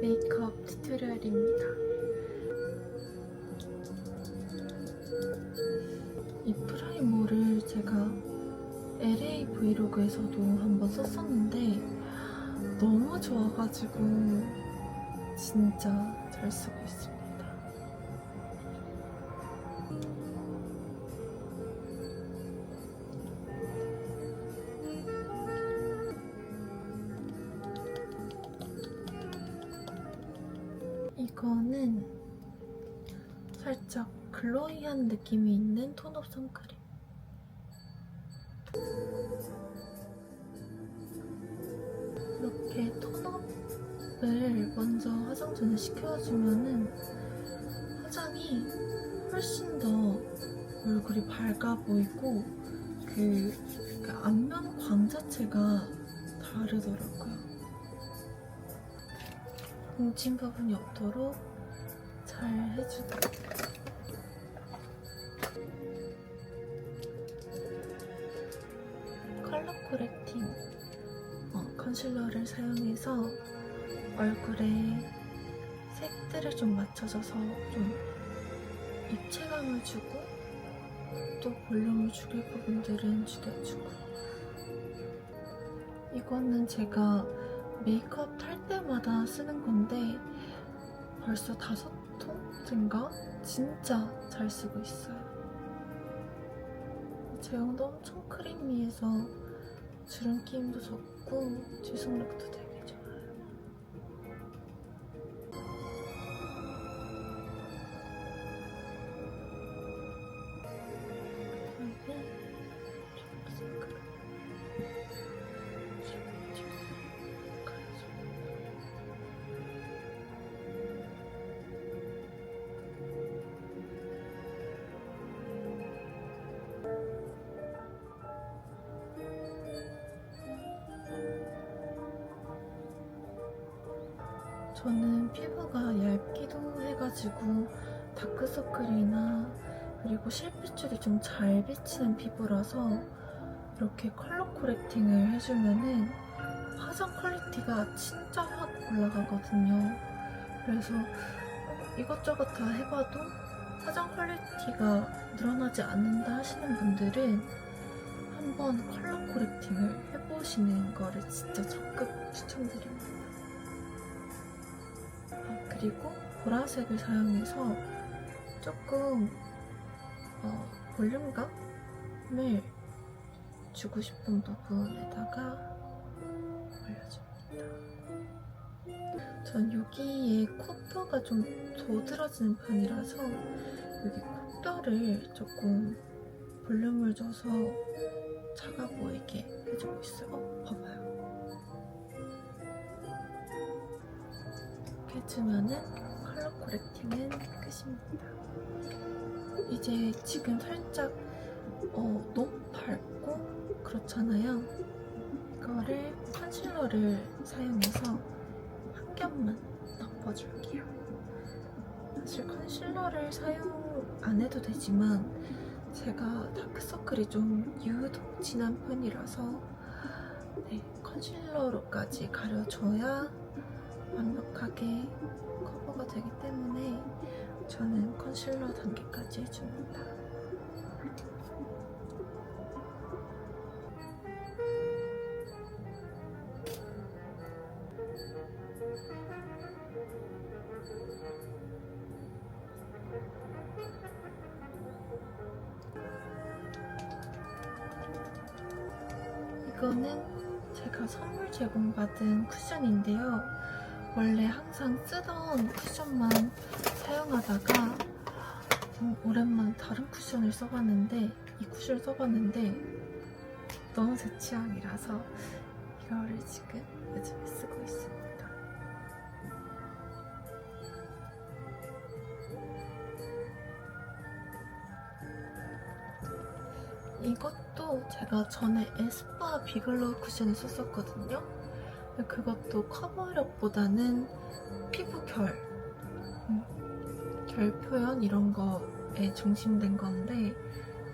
메이크업 튜토리얼입니다. 이 프라이머를 제가 LA 브이로그에서도 한번 썼었는데 너무 좋아가지고 진짜 잘 쓰고 있습니다. 이거는 살짝 글로이한 느낌이 있는 톤업 선크림. 이렇게 톤업을 먼저 화장 전에 시켜주면은 화장이 훨씬 더 얼굴이 밝아 보이고 그 안면 광 자체가 다르더라고요. 뭉친 부분이 없도록 잘 해주고 컬러 코렉팅 컨실러를 사용해서 얼굴에 색들을 좀 맞춰줘서 좀 입체감을 주고 또 볼륨을 죽일 부분들은 죽여주고, 이거는 제가 메이크업 탈 때마다 쓰는 건데 벌써 5통인가? 진짜 잘 쓰고 있어요. 제형도 엄청 크리미해서 주름김도 적고 지속력도 되게 좋아요. 저는 피부가 얇기도 해가지고 다크서클이나 그리고 실핏줄이 좀 잘 비치는 피부라서 이렇게 컬러 코렉팅을 해주면은 화장 퀄리티가 진짜 확 올라가거든요. 그래서 이것저것 다 해봐도 화장 퀄리티가 늘어나지 않는다 하시는 분들은 한번 컬러 코렉팅을 해보시는 거를 진짜 적극 추천드립니다. 그리고 보라색을 사용해서 조금 볼륨감을 주고 싶은 부분에다가 올려줍니다. 전 여기에 코뼈가 좀 도드라지는 편이라서 여기 코뼈를 조금 볼륨을 줘서 작아 보이게 해주고 있어요. 봐봐요. 이렇게 해주면은 컬러 코렉팅은 끝입니다. 이제 지금 살짝 너무 밝고 그렇잖아요. 이거를 컨실러를 사용해서 한 겹만 덮어줄게요. 사실 컨실러를 사용 안 해도 되지만 제가 다크서클이 좀 유독 진한 편이라서 컨실러로까지 가려줘야 완벽하게 커버가 되기 때문에 저는 컨실러 단계까지 해줍니다. 이거는 제가 선물 제공받은 쿠션인데요. 원래 항상 쓰던 쿠션만 사용하다가 오랜만에 다른 쿠션을 써봤는데 이 쿠션을 써봤는데 너무 제 취향이라서 이거를 지금 요즘에 쓰고 있습니다. 이것도 제가 전에 에스쁘아 비글로 쿠션을 썼었거든요. 그것도 커버력보다는 피부 결 표현 이런 거에 중심된 건데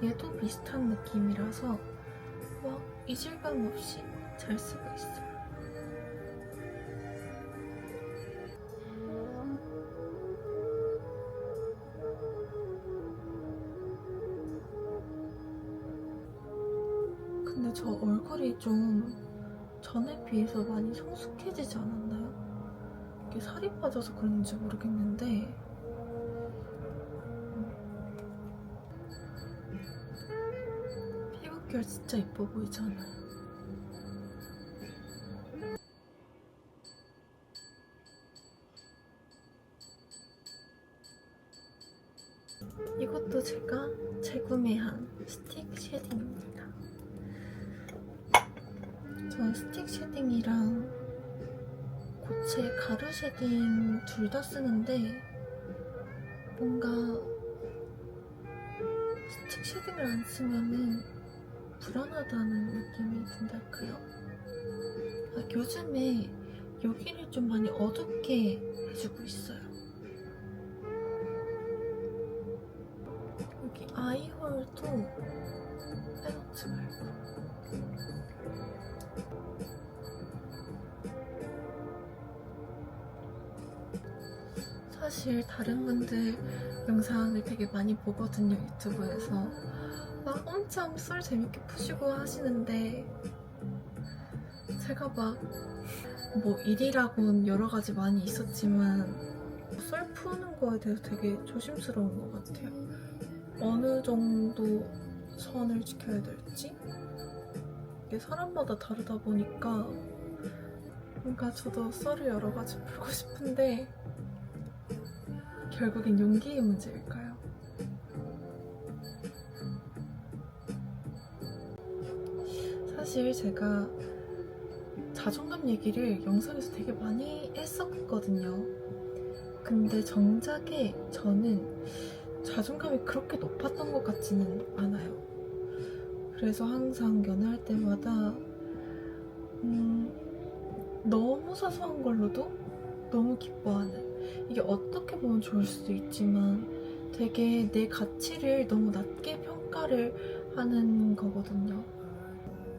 얘도 비슷한 느낌이라서 막 이질감 없이 잘 쓰고 있어요. 근데 저 얼굴이 좀 전에 비해서 많이 성숙해지지 않았나요? 이게 살이 빠져서 그런지 모르겠는데 피부결 진짜 예뻐 보이지 않아요? 이것도 제가 재구매한 스틱 쉐딩입니다. 전 스틱 쉐딩이랑 고체 가루 쉐딩 둘 다 쓰는데 뭔가 스틱 쉐딩을 안 쓰면은 불안하다는 느낌이 든달까요? 요즘에 여기를 좀 많이 어둡게 해주고 있어요. 여기 아이홀도 빼놓지 말고. 사실 다른 분들 영상을 되게 많이 보거든요, 유튜브에서. 막 엄청 썰 재밌게 푸시고 하시는데 제가 막 뭐 일이라곤 여러 가지 많이 있었지만 썰 푸는 거에 대해서 되게 조심스러운 것 같아요. 어느 정도 선을 지켜야 될지 이게 사람마다 다르다 보니까 뭔가 저도 썰을 여러 가지 풀고 싶은데 결국엔 용기의 문제일까요? 사실 제가 자존감 얘기를 영상에서 되게 많이 했었거든요. 근데 정작에 저는 자존감이 그렇게 높았던 것 같지는 않아요. 그래서 항상 연애할 때마다 너무 사소한 걸로도 너무 기뻐하는, 이게 어떻게 보면 좋을 수도 있지만 되게 내 가치를 너무 낮게 평가를 하는 거거든요.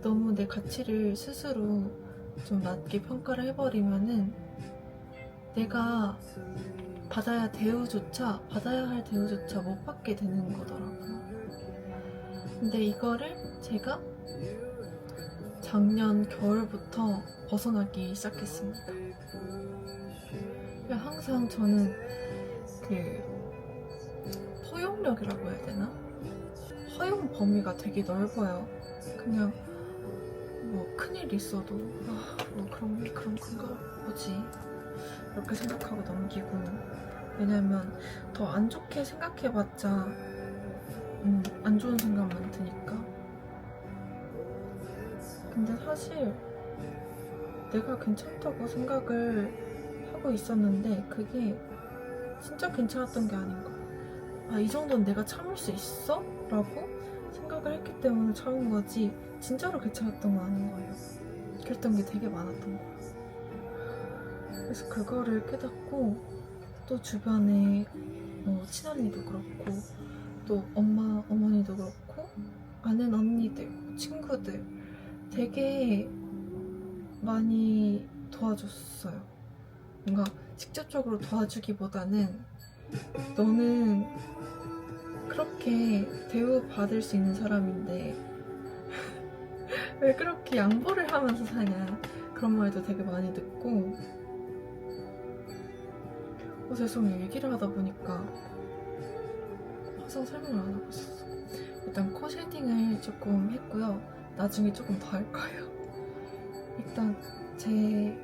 너무 내 가치를 스스로 좀 낮게 평가를 해버리면은 내가 받아야 할 대우조차 못 받게 되는 거더라고요. 근데 이거를 제가 작년 겨울부터 벗어나기 시작했습니다. 항상 저는 포용력이라고 해야 되나? 허용 범위가 되게 넓어요. 그냥 뭐 큰일 있어도 뭐 그런 건가 보지 이렇게 생각하고 넘기고, 왜냐면 더 안 좋게 생각해봤자 안 좋은 생각만 드니까. 근데 사실 내가 괜찮다고 생각을 하고 있었는데 그게 진짜 괜찮았던 게 아닌 거야. 이 정도는 내가 참을 수 있어? 라고 생각을 했기 때문에 참은 거지 진짜로 괜찮았던 건 아닌 거예요. 그랬던 게 되게 많았던 거야. 그래서 그거를 깨닫고 또 주변에 친언니도 그렇고 또 엄마, 어머니도 그렇고 아는 언니들, 친구들 되게 많이 도와줬어요. 뭔가 직접적으로 도와주기보다는 너는 그렇게 대우받을 수 있는 사람인데 왜 그렇게 양보를 하면서 사냐, 그런 말도 되게 많이 듣고. 죄송해요, 얘기를 하다 보니까 화장 설명을 안 하고 있었어. 일단 코 쉐딩을 조금 했고요. 나중에 조금 더 할 거예요. 일단 제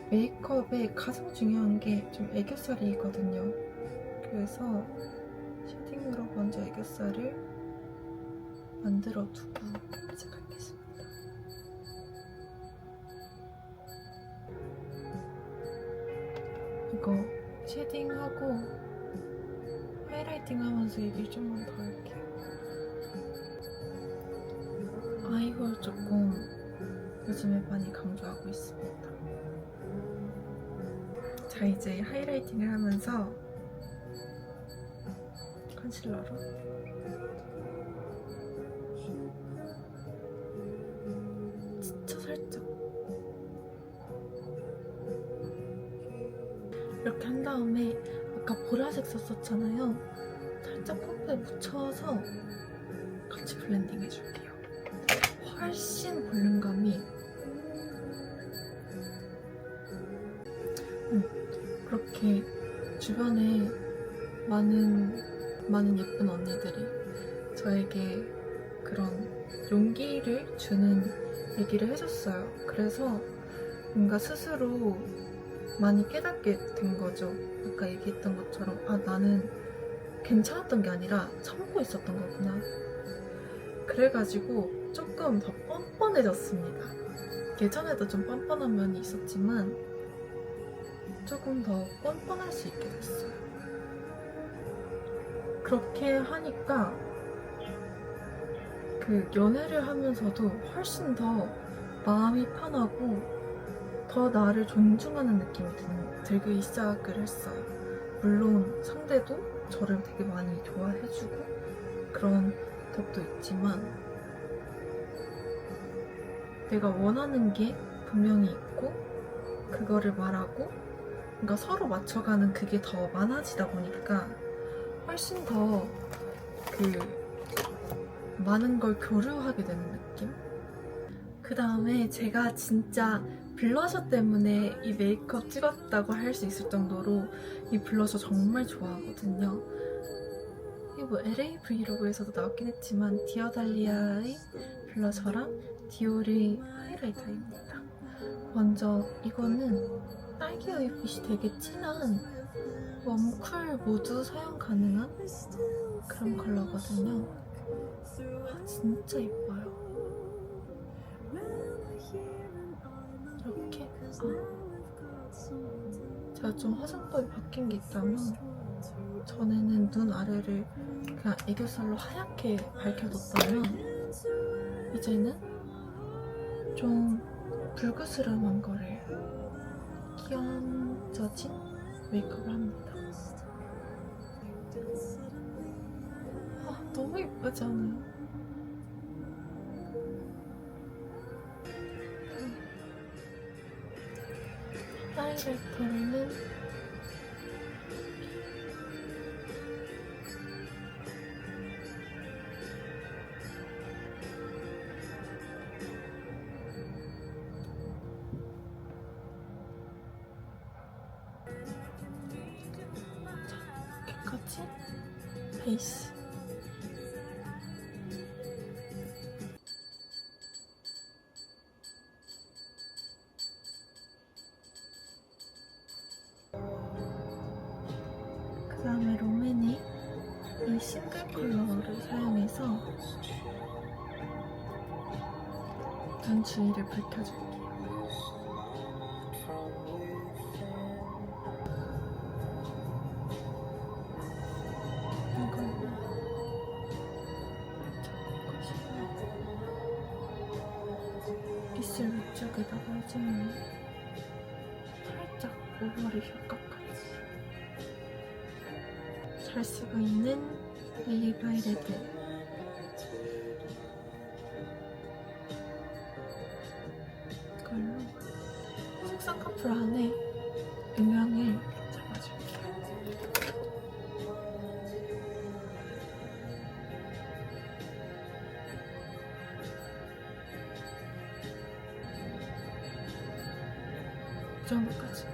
메이크업에 가장 중요한 게 좀 애교살이거든요. 그래서 쉐딩으로 먼저 애교살을 만들어 두고 시작하겠습니다. 이거 쉐딩하고 하이라이팅 하면서 얘기 좀만 더 할게요. 아이홀 조금 요즘에 많이 강조하고 있습니다. 자, 이제 하이라이팅을 하면서 컨실러로 진짜 살짝 이렇게 한 다음에 아까 보라색 썼었잖아요. 살짝 코끝에 묻혀서 같이 블렌딩 해줄게요. 훨씬 볼륨감이 그렇게 주변에 많은 예쁜 언니들이 저에게 그런 용기를 주는 얘기를 해줬어요. 그래서 뭔가 스스로 많이 깨닫게 된 거죠. 아까 얘기했던 것처럼 나는 괜찮았던 게 아니라 참고 있었던 거구나. 그래가지고 조금 더 뻔뻔해졌습니다. 예전에도 좀 뻔뻔한 면이 있었지만 조금 더 뻔뻔할 수 있게 됐어요. 그렇게 하니까 그 연애를 하면서도 훨씬 더 마음이 편하고 더 나를 존중하는 느낌이 들기 시작을 했어요. 물론 상대도 저를 되게 많이 좋아해주고 그런 덕도 있지만 내가 원하는 게 분명히 있고 그거를 말하고 그러니까 서로 맞춰가는 그게 더 많아지다 보니까 훨씬 더 많은 걸 교류하게 되는 느낌? 그 다음에 제가 진짜 블러셔 때문에 이 메이크업 찍었다고 할 수 있을 정도로 이 블러셔 정말 좋아하거든요. 이게 뭐 LA 브이로그에서도 나왔긴 했지만 디어달리아의 블러셔랑 디올의 하이라이터입니다. 먼저 이거는 딸기우유 빛이 되게 진한 웜, 쿨 모두 사용 가능한 그런 컬러거든요. 진짜 예뻐요. 이렇게 제가 좀 화장법이 바뀐 게 있다면 전에는 눈 아래를 그냥 애교살로 하얗게 밝혀뒀다면 이제는 좀 불그스름한 거를 끼얹어진 메이크업을 합니다. 너무 예쁘지 않아요? 하이라이터로는 이렇게까지 베이스 그 다음에 롬앤의 이 싱글 컬러를 사용해서 눈 주위를 붉혀줄게요. 이걸로 입술 위쪽에다가 해주면 살짝 오버립 효과까지 잘 쓰고 있는 릴리바이레드 이걸로 쌍꺼풀 안에 음영을 잡아줄게요. 이 정도까지.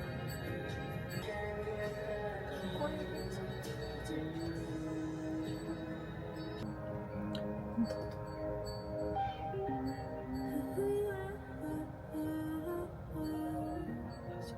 다시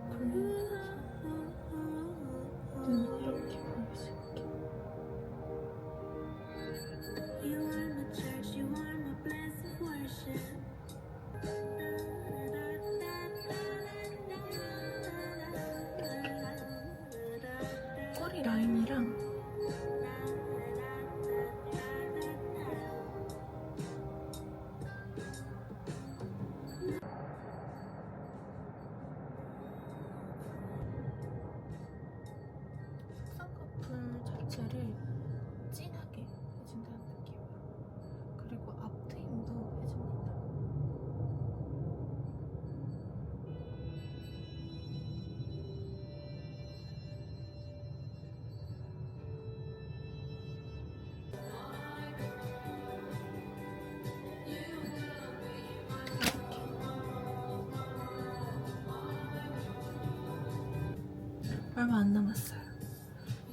얼마 안 남았어요.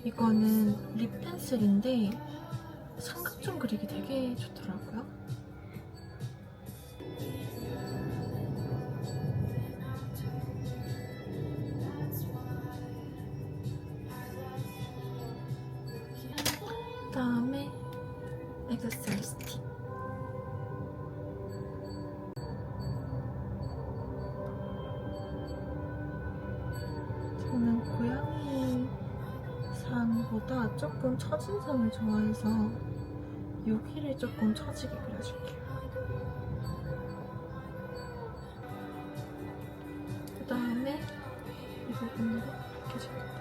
이거는 립 펜슬인데 삼각존 그리기 되게 좋더라고요. 그다음에 에그셀 스틱. 저는 고양이 상보다 조금 처진 상을 좋아해서 여기를 조금 처지게 그려줄게요. 그 다음에 이 부분으로 이렇게 줄게요.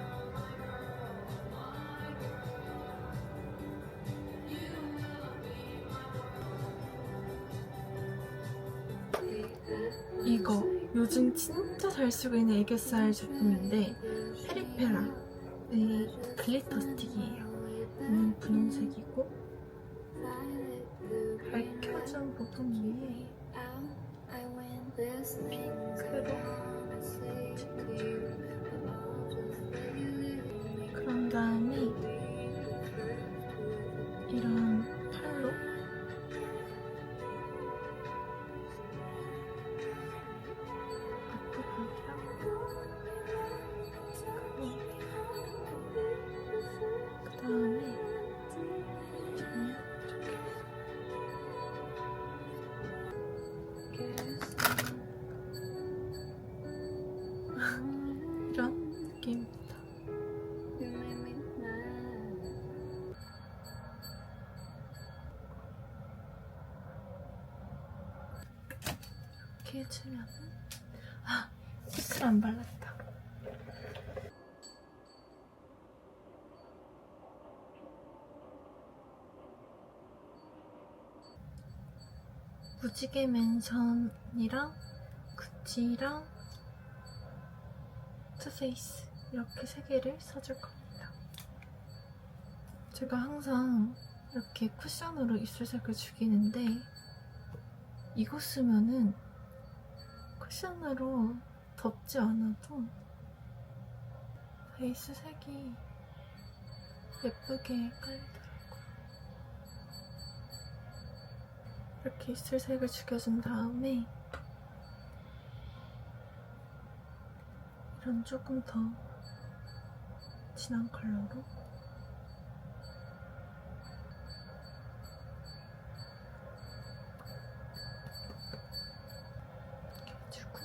이거 요즘 진짜 잘 쓰고 있는 애교살 제품인데 페리페라의 글리터 스틱이에요. 분홍색이고 밝혀진 부분 위에 핑크로 찍어줘요. 그런 다음에 이런 팔로 이런 느낌입니다. 이렇게 해주면은 스티커 안 발랐다. 무지개 맨션이랑 구찌랑 투페이스 이렇게 3개를 써줄 겁니다. 제가 항상 이렇게 쿠션으로 입술색을 죽이는데 이거 쓰면은 쿠션으로 덮지 않아도 베이스 색이 예쁘게 깔리더라고요. 이렇게 입술색을 죽여준 다음에 이런 조금 더 진한 컬러로 이렇게 해주고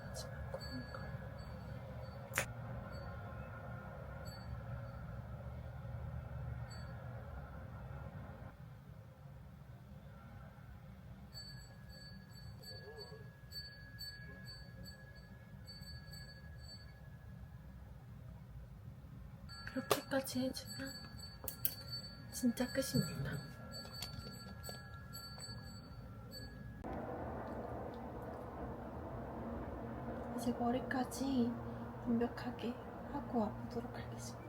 마지막 고른 컬러 이렇게까지 해주면 진짜 끝입니다. 이제 머리까지 완벽하게 하고 와보도록 하겠습니다.